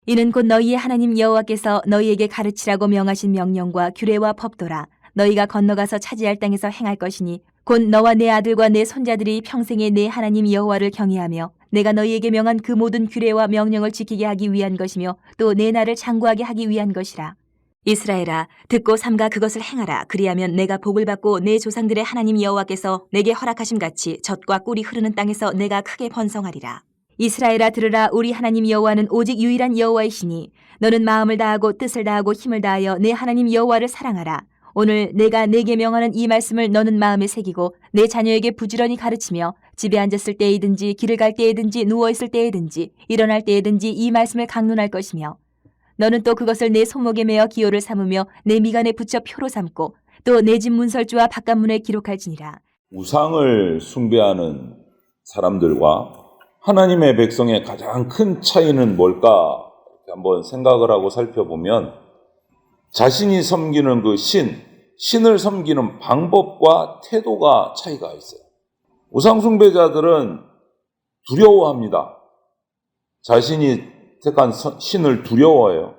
이는 곧 너희의 하나님 여호와께서 너희에게 가르치라고 명하신 명령과 규례와 법도라. 너희가 건너가서 차지할 땅에서 행할 것이니 곧 너와 내 아들과 내 손자들이 평생에 내 하나님 여호와를 경외하며 내가 너희에게 명한 그 모든 규례와 명령을 지키게 하기 위한 것이며 또 내 날을 장구하게 하기 위한 것이라. 이스라엘아, 듣고 삼가 그것을 행하라. 그리하면 내가 복을 받고 내 조상들의 하나님 여호와께서 내게 허락하심 같이 젖과 꿀이 흐르는 땅에서 내가 크게 번성하리라. 이스라엘아, 들으라. 우리 하나님 여호와는 오직 유일한 여호와이시니 너는 마음을 다하고 뜻을 다하고 힘을 다하여 내 하나님 여호와를 사랑하라. 오늘 내가 내게 명하는 이 말씀을 너는 마음에 새기고 내 자녀에게 부지런히 가르치며 집에 앉았을 때이든지 길을 갈 때이든지 누워있을 때이든지 일어날 때이든지 이 말씀을 강론할 것이며 너는 또 그것을 내 손목에 매어 기호를 삼으며 내 미간에 붙여 표로 삼고 또 내 집 문설주와 바깥문에 기록할지니라. 우상을 숭배하는 사람들과 하나님의 백성의 가장 큰 차이는 뭘까? 한번 생각을 하고 살펴보면 자신이 섬기는 그 신을 섬기는 방법과 태도가 차이가 있어요. 우상 숭배자들은 두려워합니다. 자신이 택한 신을 두려워해요.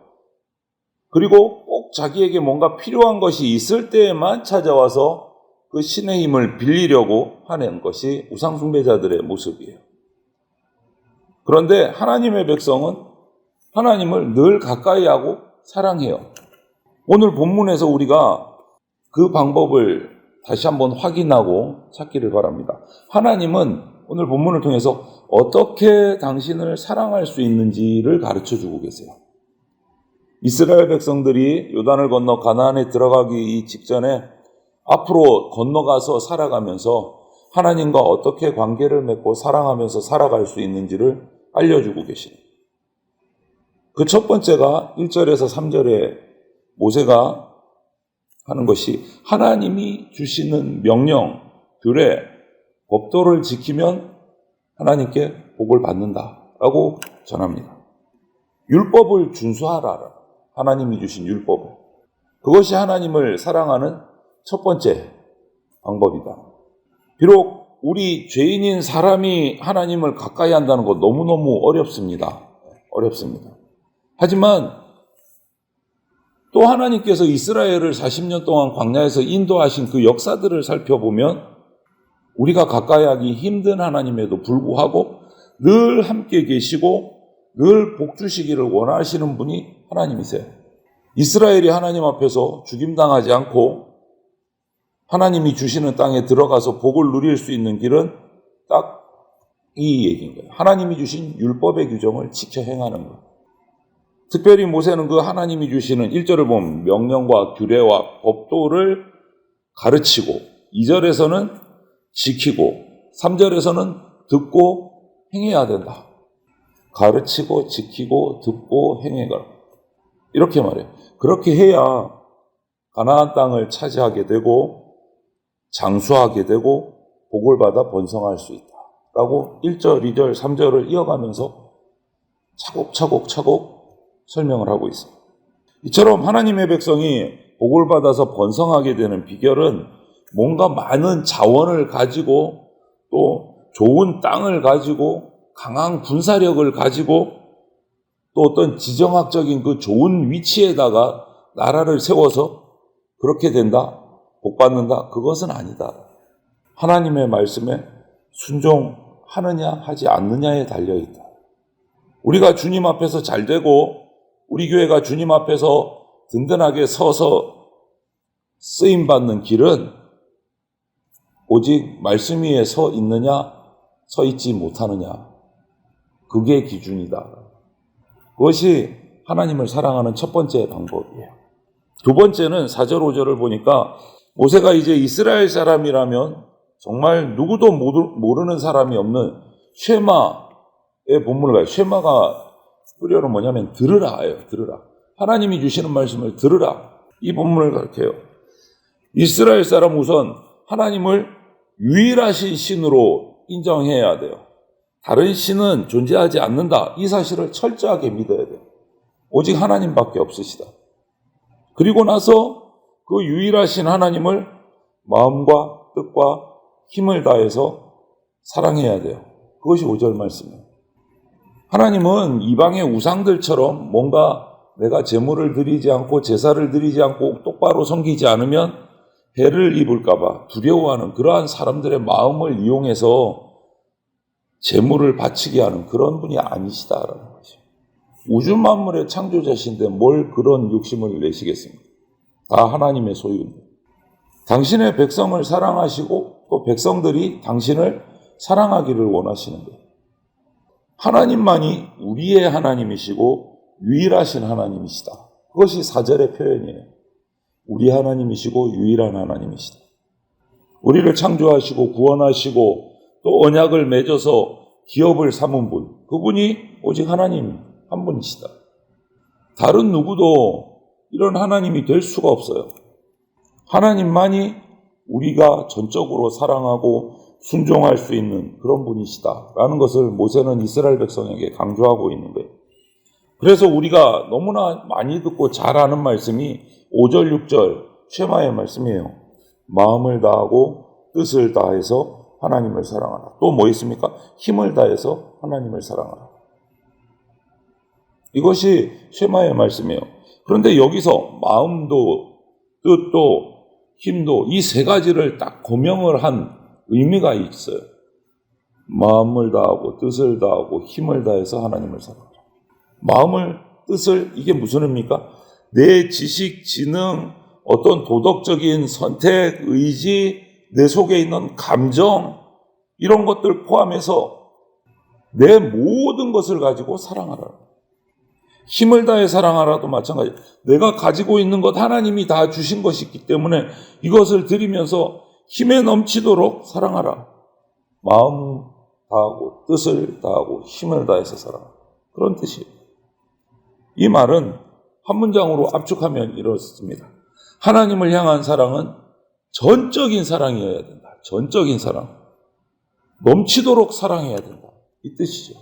그리고 꼭 자기에게 뭔가 필요한 것이 있을 때에만 찾아와서 그 신의 힘을 빌리려고 하는 것이 우상 숭배자들의 모습이에요. 그런데 하나님의 백성은 하나님을 늘 가까이 하고 사랑해요. 오늘 본문에서 우리가 그 방법을 다시 한번 확인하고 찾기를 바랍니다. 하나님은 오늘 본문을 통해서 어떻게 당신을 사랑할 수 있는지를 가르쳐주고 계세요. 이스라엘 백성들이 요단을 건너 가나안에 들어가기 직전에 앞으로 건너가서 살아가면서 하나님과 어떻게 관계를 맺고 사랑하면서 살아갈 수 있는지를 알려주고 계십니다. 그 첫 번째가 1절에서 3절에 모세가 하는 것이 하나님이 주시는 명령, 규례, 법도를 지키면 하나님께 복을 받는다라고 전합니다. 율법을 준수하라. 하나님이 주신 율법을. 그것이 하나님을 사랑하는 첫 번째 방법이다. 비록 우리 죄인인 사람이 하나님을 가까이 한다는 것 너무너무 어렵습니다. 하지만 또 하나님께서 이스라엘을 40년 동안 광야에서 인도하신 그 역사들을 살펴보면 우리가 가까이 하기 힘든 하나님에도 불구하고 늘 함께 계시고 늘 복 주시기를 원하시는 분이 하나님이세요. 이스라엘이 하나님 앞에서 죽임당하지 않고 하나님이 주시는 땅에 들어가서 복을 누릴 수 있는 길은 딱 이 얘기인 거예요. 하나님이 주신 율법의 규정을 지켜 행하는 것. 특별히 모세는 그 하나님이 주시는 1절을 보면 명령과 규례와 법도를 가르치고 2절에서는 지키고 3절에서는 듣고 행해야 된다. 가르치고 지키고 듣고 행해라. 이렇게 말해요. 그렇게 해야 가나안 땅을 차지하게 되고 장수하게 되고 복을 받아 번성할 수 있다. 라고 1절, 2절, 3절을 이어가면서 차곡차곡 설명을 하고 있어요. 이처럼 하나님의 백성이 복을 받아서 번성하게 되는 비결은 뭔가 많은 자원을 가지고 또 좋은 땅을 가지고 강한 군사력을 가지고 또 어떤 지정학적인 그 좋은 위치에다가 나라를 세워서 그렇게 된다, 복 받는다, 그것은 아니다. 하나님의 말씀에 순종하느냐 하지 않느냐에 달려있다. 우리가 주님 앞에서 잘 되고 우리 교회가 주님 앞에서 든든하게 서서 쓰임받는 길은 오직 말씀 위에 서 있느냐 서 있지 못하느냐, 그게 기준이다. 그것이 하나님을 사랑하는 첫 번째 방법이에요. 두 번째는 4절 5절을 보니까 모세가 이제 이스라엘 사람이라면 정말 누구도 모르는 사람이 없는 쉐마의 본문을 가요. 쉐마가 뿌려는 뭐냐면 들으라예요. 들으라. 하나님이 주시는 말씀을 들으라. 이 본문을 가르쳐요. 이스라엘 사람 우선 하나님을 유일하신 신으로 인정해야 돼요. 다른 신은 존재하지 않는다. 이 사실을 철저하게 믿어야 돼요. 오직 하나님밖에 없으시다. 그리고 나서 그 유일하신 하나님을 마음과 뜻과 힘을 다해서 사랑해야 돼요. 그것이 5절 말씀이에요. 하나님은 이방의 우상들처럼 뭔가 내가 제물을 드리지 않고 제사를 드리지 않고 똑바로 섬기지 않으면 해를 입을까봐 두려워하는 그러한 사람들의 마음을 이용해서 제물을 바치게 하는 그런 분이 아니시다라는 것이죠. 우주 만물의 창조자신데 뭘 그런 욕심을 내시겠습니까? 다 하나님의 소유입니다. 당신의 백성을 사랑하시고 또 백성들이 당신을 사랑하기를 원하시는 거예요. 하나님만이 우리의 하나님이시고 유일하신 하나님이시다. 그것이 4절의 표현이에요. 우리 하나님이시고 유일한 하나님이시다. 우리를 창조하시고 구원하시고 또 언약을 맺어서 기업을 삼은 분, 그분이 오직 하나님 한 분이시다. 다른 누구도 이런 하나님이 될 수가 없어요. 하나님만이 우리가 전적으로 사랑하고 순종할 수 있는 그런 분이시다라는 것을 모세는 이스라엘 백성에게 강조하고 있는 거예요. 그래서 우리가 너무나 많이 듣고 잘 아는 말씀이 5절, 6절 쉐마의 말씀이에요. 마음을 다하고 뜻을 다해서 하나님을 사랑하라. 또 뭐 있습니까? 힘을 다해서 하나님을 사랑하라. 이것이 쉐마의 말씀이에요. 그런데 여기서 마음도 뜻도 힘도 이 세 가지를 딱 고명을 한 의미가 있어요. 마음을 다하고 뜻을 다하고 힘을 다해서 하나님을 사랑하라. 마음을, 뜻을, 이게 무슨 의미입니까? 내 지식, 지능, 어떤 도덕적인 선택, 의지, 내 속에 있는 감정, 이런 것들 포함해서 내 모든 것을 가지고 사랑하라. 힘을 다해 사랑하라도 마찬가지. 내가 가지고 있는 것 하나님이 다 주신 것이 있기 때문에 이것을 드리면서 힘에 넘치도록 사랑하라. 마음 다하고 뜻을 다하고 힘을 다해서 사랑하라. 그런 뜻이에요. 이 말은 한 문장으로 압축하면 이렇습니다. 하나님을 향한 사랑은 전적인 사랑이어야 된다. 전적인 사랑. 넘치도록 사랑해야 된다. 이 뜻이죠.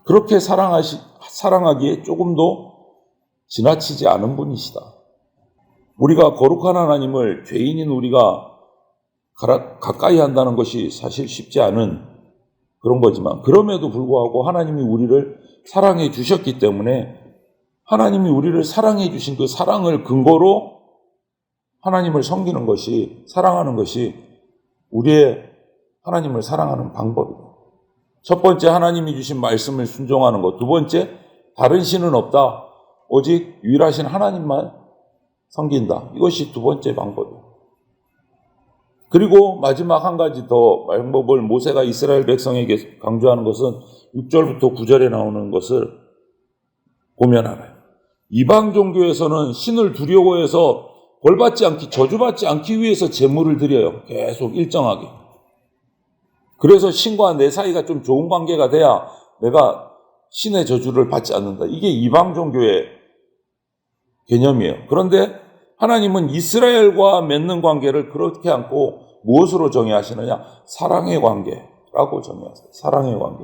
그렇게 사랑하기에 조금도 지나치지 않은 분이시다. 우리가 거룩한 하나님을 죄인인 우리가 가까이 한다는 것이 사실 쉽지 않은 그런 거지만 그럼에도 불구하고 하나님이 우리를 사랑해 주셨기 때문에 하나님이 우리를 사랑해 주신 그 사랑을 근거로 하나님을 섬기는 것이 사랑하는 것이 우리의 하나님을 사랑하는 방법이다. 첫 번째 하나님이 주신 말씀을 순종하는 것. 두 번째 다른 신은 없다. 오직 유일하신 하나님만 섬긴다. 이것이 두 번째 방법이에요. 그리고 마지막 한 가지 더 방법을 모세가 이스라엘 백성에게 강조하는 것은 6절부터 9절에 나오는 것을 보면 알아요. 이방 종교에서는 신을 두려워해서 벌받지 않기, 저주받지 않기 위해서 제물을 드려요. 계속 일정하게. 그래서 신과 내 사이가 좀 좋은 관계가 돼야 내가 신의 저주를 받지 않는다. 이게 이방 종교의 개념이에요. 그런데 하나님은 이스라엘과 맺는 관계를 그렇게 않고 무엇으로 정의하시느냐? 사랑의 관계라고 정의하세요. 사랑의 관계.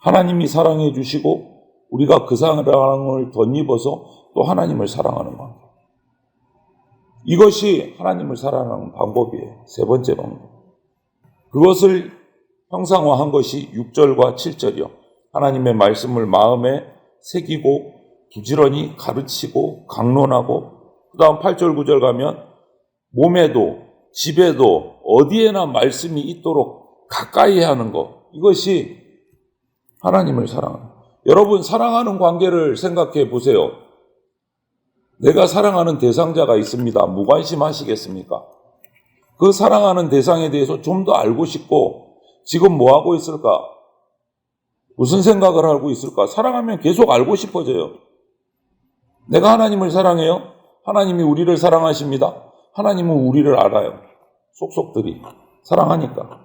하나님이 사랑해 주시고 우리가 그 사랑을 덧입어서 또 하나님을 사랑하는 관계. 이것이 하나님을 사랑하는 방법이에요. 세 번째 방법. 그것을 형상화한 것이 6절과 7절이요. 하나님의 말씀을 마음에 새기고 부지런히 가르치고 강론하고 그 다음 8절 9절 가면 몸에도 집에도 어디에나 말씀이 있도록 가까이 하는 것. 이것이 하나님을 사랑하는 것. 여러분 사랑하는 관계를 생각해 보세요. 내가 사랑하는 대상자가 있습니다. 무관심하시겠습니까? 그 사랑하는 대상에 대해서 좀 더 알고 싶고 지금 뭐 하고 있을까? 무슨 생각을 하고 있을까? 사랑하면 계속 알고 싶어져요. 내가 하나님을 사랑해요. 하나님이 우리를 사랑하십니다. 하나님은 우리를 알아요. 속속들이. 사랑하니까.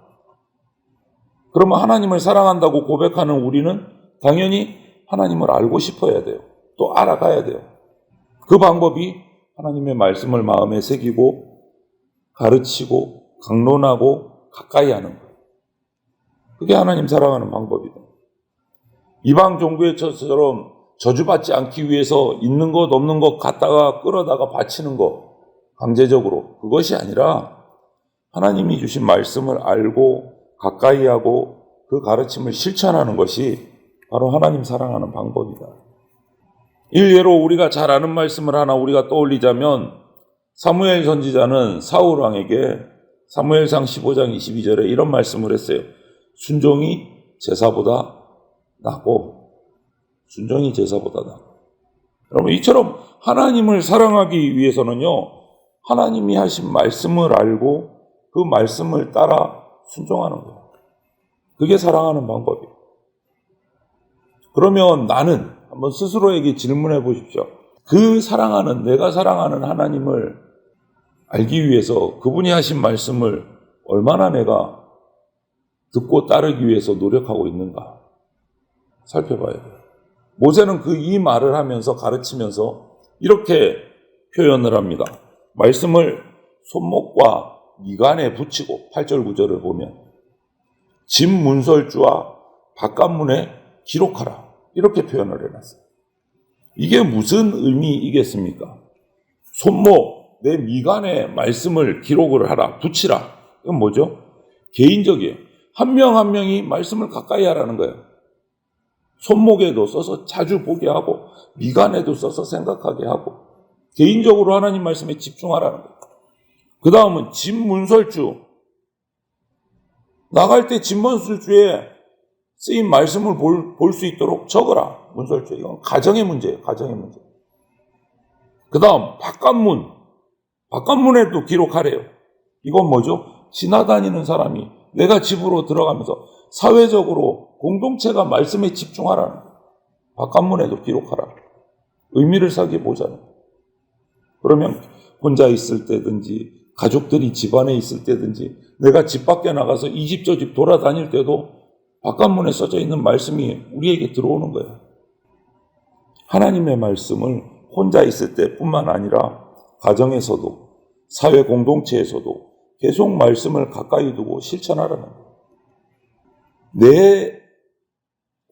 그러면 하나님을 사랑한다고 고백하는 우리는 당연히 하나님을 알고 싶어야 돼요. 또 알아가야 돼요. 그 방법이 하나님의 말씀을 마음에 새기고 가르치고 강론하고 가까이 하는 거예요. 그게 하나님 사랑하는 방법이다. 이방 종교처럼 저주받지 않기 위해서 있는 것 없는 것 갖다가 끌어다가 바치는 것 강제적으로 그것이 아니라 하나님이 주신 말씀을 알고 가까이 하고 그 가르침을 실천하는 것이 바로 하나님 사랑하는 방법이다. 일례로 우리가 잘 아는 말씀을 하나 우리가 떠올리자면 사무엘 선지자는 사울 왕에게 사무엘상 15장 22절에 이런 말씀을 했어요. 순종이 제사보다 낫고 순종이 제사보다 낫고. 여러분 이처럼 하나님을 사랑하기 위해서는요. 하나님이 하신 말씀을 알고 그 말씀을 따라 순종하는 거예요. 그게 사랑하는 방법이에요. 그러면 나는 한번 스스로에게 질문해 보십시오. 그 사랑하는 내가 사랑하는 하나님을 알기 위해서 그분이 하신 말씀을 얼마나 내가 듣고 따르기 위해서 노력하고 있는가 살펴봐야 돼요. 모세는 이 말을 하면서 가르치면서 이렇게 표현을 합니다. 말씀을 손목과 미간에 붙이고 8절 9절을 보면 집 문설주와 바깥문에 기록하라 이렇게 표현을 해놨어요. 이게 무슨 의미이겠습니까? 손목, 내 미간에 말씀을 기록을 하라, 붙이라. 이건 뭐죠? 개인적이에요. 한 명 한 명이 말씀을 가까이 하라는 거예요. 손목에도 써서 자주 보게 하고 미간에도 써서 생각하게 하고 개인적으로 하나님 말씀에 집중하라는 거예요. 그 다음은 집 문설주. 나갈 때 집 문설주에 쓰인 말씀을 볼 수 있도록 적어라. 문설주. 이건 가정의 문제예요. 가정의 문제. 그 다음 바깥문. 바깥문에도 기록하래요. 이건 뭐죠? 지나다니는 사람이 내가 집으로 들어가면서 사회적으로 공동체가 말씀에 집중하라는 거예요. 바깥문에도 기록하라. 의미를 살펴보자는. 그러면 혼자 있을 때든지 가족들이 집안에 있을 때든지 내가 집 밖에 나가서 이 집 저 집 돌아다닐 때도 바깥문에 써져 있는 말씀이 우리에게 들어오는 거예요. 하나님의 말씀을 혼자 있을 때뿐만 아니라 가정에서도 사회 공동체에서도 계속 말씀을 가까이 두고 실천하라는 거예요. 내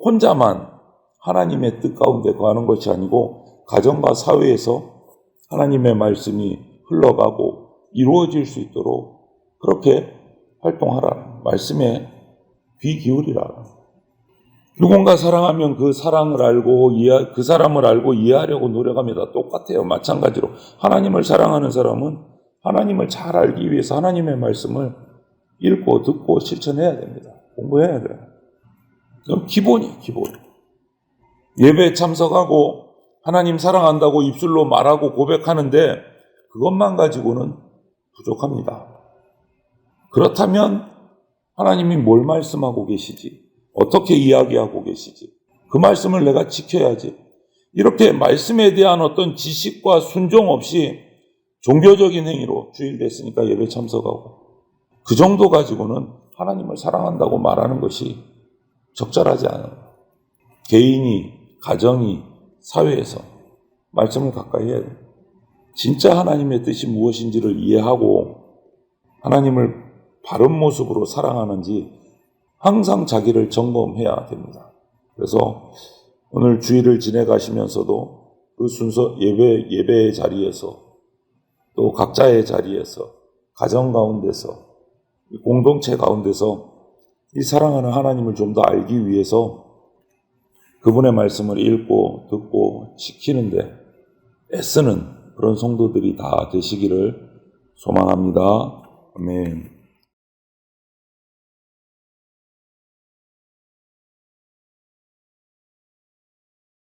혼자만 하나님의 뜻 가운데 거하는 것이 아니고 가정과 사회에서 하나님의 말씀이 흘러가고 이루어질 수 있도록 그렇게 활동하라. 말씀에 귀 기울이라. 누군가 사랑하면 그 사랑을 알고 그 사람을 알고 이해하려고 노력합니다. 똑같아요. 마찬가지로 하나님을 사랑하는 사람은 하나님을 잘 알기 위해서 하나님의 말씀을 읽고 듣고 실천해야 됩니다. 공부해야 돼요. 그럼 기본이에요. 기본. 예배에 참석하고 하나님 사랑한다고 입술로 말하고 고백하는데 그것만 가지고는 부족합니다. 그렇다면 하나님이 뭘 말씀하고 계시지? 어떻게 이야기하고 계시지? 그 말씀을 내가 지켜야지. 이렇게 말씀에 대한 어떤 지식과 순종 없이 종교적인 행위로 주일됐으니까 예배 참석하고 그 정도 가지고는 하나님을 사랑한다고 말하는 것이 적절하지 않아요. 개인이, 가정이, 사회에서 말씀을 가까이 해야 돼요. 진짜 하나님의 뜻이 무엇인지를 이해하고 하나님을 바른 모습으로 사랑하는지 항상 자기를 점검해야 됩니다. 그래서 오늘 주일을 지내가시면서도 그 순서 예배의 자리에서 또 각자의 자리에서 가정 가운데서 공동체 가운데서 이 사랑하는 하나님을 좀 더 알기 위해서 그분의 말씀을 읽고 듣고 지키는데 애쓰는 그런 성도들이 다 되시기를 소망합니다. 아멘.